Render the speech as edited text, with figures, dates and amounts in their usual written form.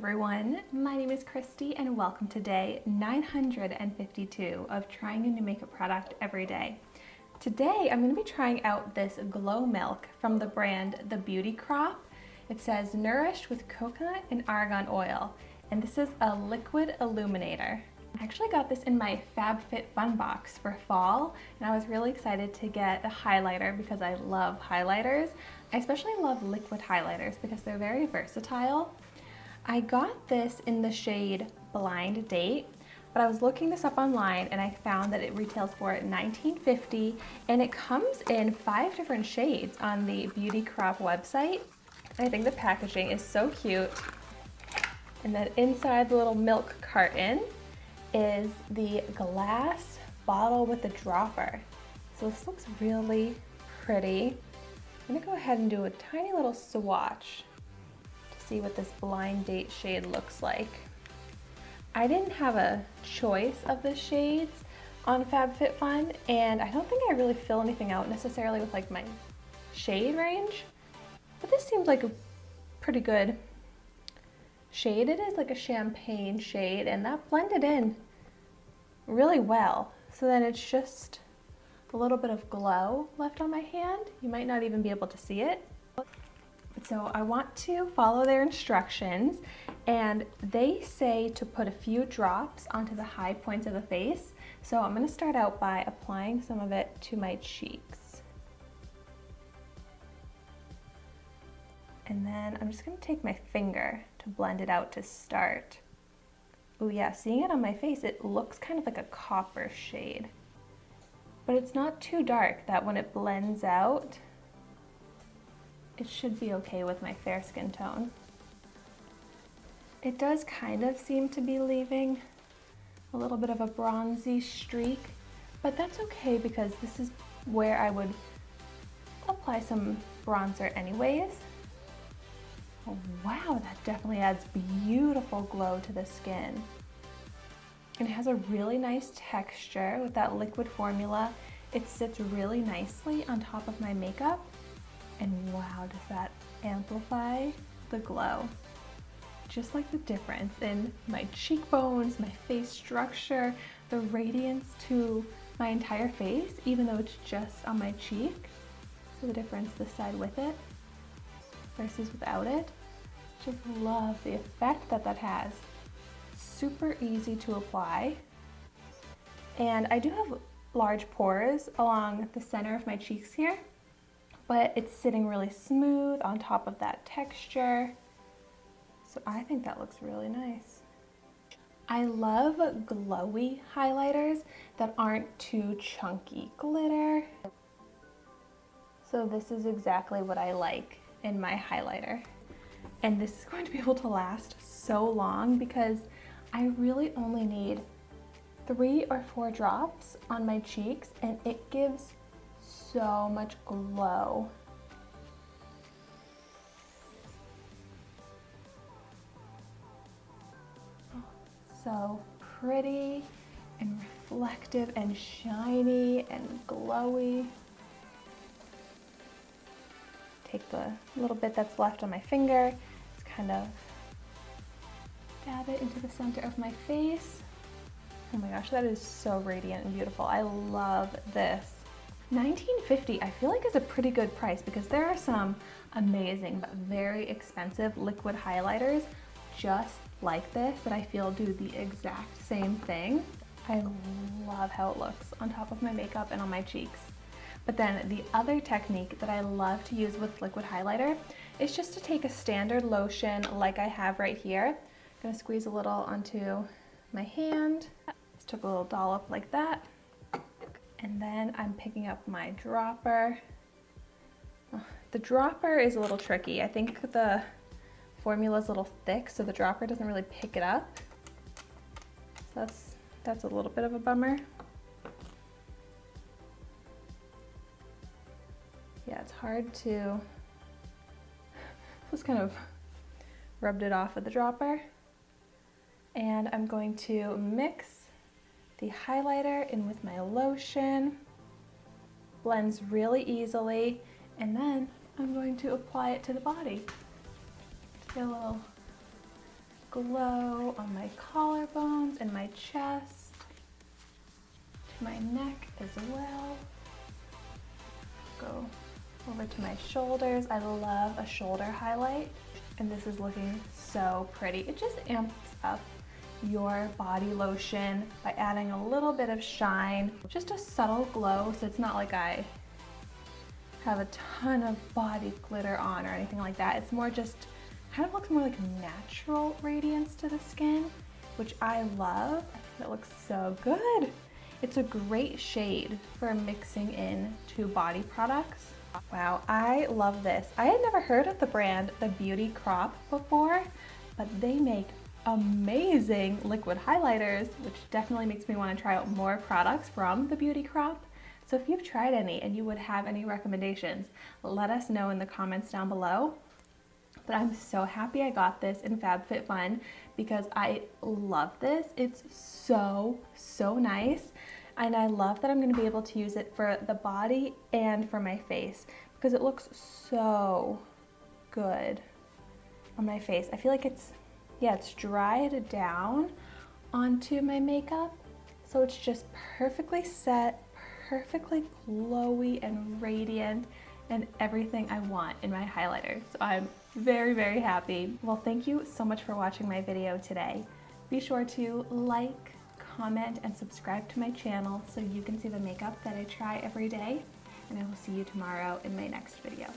everyone, my name is Christy and welcome to day 952 of trying a new makeup product every day. Today I'm going to be trying out this glow milk from the brand The Beauty Crop. It says nourished with coconut and argan oil, and this is a liquid illuminator. I actually got this in my FabFitFun box for fall, and I was really excited to get a highlighter because I love highlighters. I especially love liquid highlighters because they're very versatile. I got this in the shade Blind Date, but I was looking this up online and I found that it retails for $19.50, and it comes in 5 different shades on the Beauty Crop website. And I think the packaging is so cute. And then inside the little milk carton is the glass bottle with the dropper. So this looks really pretty. I'm gonna go ahead and do a tiny little swatch to see what this Blind Date shade looks like. I didn't have a choice of the shades on FabFitFun, and I don't think I really fill anything out necessarily with like my shade range, but this seems like a pretty good shade. It is like a champagne shade, and that blended in really well. So then it's just a little bit of glow left on my hand. You might not even be able to see it. So I want to follow their instructions, and they say to put a few drops onto the high points of the face. So I'm going to start out by applying some of it to my cheeks. And then I'm just going to take my finger to blend it out to start. Oh yeah, seeing it on my face, it looks kind of like a copper shade. But it's not too dark that when it blends out, it should be okay with my fair skin tone. It does kind of seem to be leaving a little bit of a bronzy streak, but that's okay because this is where I would apply some bronzer anyways. Oh, wow, that definitely adds beautiful glow to the skin. And it has a really nice texture with that liquid formula. It sits really nicely on top of my makeup. And wow, does that amplify the glow. Just like the difference in my cheekbones, my face structure, the radiance to my entire face, even though it's just on my cheek. So the difference this side with it versus without it. Just love the effect that that has. Super easy to apply. And I do have large pores along the center of my cheeks here, but it's sitting really smooth on top of that texture. So I think that looks really nice. I love glowy highlighters that aren't too chunky glitter. So this is exactly what I like in my highlighter. And this is going to be able to last so long because I really only need 3 or 4 drops on my cheeks, and it gives so much glow. So pretty and reflective and shiny and glowy. Take the little bit that's left on my finger, just kind of dab it into the center of my face. Oh my gosh, that is so radiant and beautiful. I love this. $19.50 I feel like is a pretty good price because there are some amazing but very expensive liquid highlighters just like this that I feel do the exact same thing. I love how it looks on top of my makeup and on my cheeks. But then the other technique that I love to use with liquid highlighter is just to take a standard lotion like I have right here. I'm gonna squeeze a little onto my hand. Just took a little dollop like that. And then I'm picking up my dropper. The dropper is a little tricky. I think the formula is a little thick, so the dropper doesn't really pick it up. So that's a little bit of a bummer. Yeah, it's hard to, just kind of rubbed it off with the dropper. And I'm going to mix the highlighter in with my lotion. Blends really easily, and then I'm going to apply it to the body to get a little glow on my collarbones and my chest, to my neck as well. Go over to my shoulders. I love a shoulder highlight, and this is looking so pretty. It just amps up your body lotion by adding a little bit of shine, just a subtle glow, so it's not like I have a ton of body glitter on or anything like that. It's more just, kind of looks more like natural radiance to the skin, which I love. I think that looks so good. It's a great shade for mixing in to body products. Wow, I love this. I had never heard of the brand The Beauty Crop before, but they make amazing liquid highlighters, which definitely makes me want to try out more products from The Beauty Crop. So if you've tried any and you would have any recommendations, let us know in the comments down below. But I'm so happy I got this in FabFitFun because I love this. It's so, so nice. And I love that I'm going to be able to use it for the body and for my face because it looks so good on my face. I feel like it's dried down onto my makeup. So it's just perfectly set, perfectly glowy and radiant, and everything I want in my highlighter. So I'm very, very happy. Well, thank you so much for watching my video today. Be sure to like, comment, and subscribe to my channel so you can see the makeup that I try every day. And I will see you tomorrow in my next video.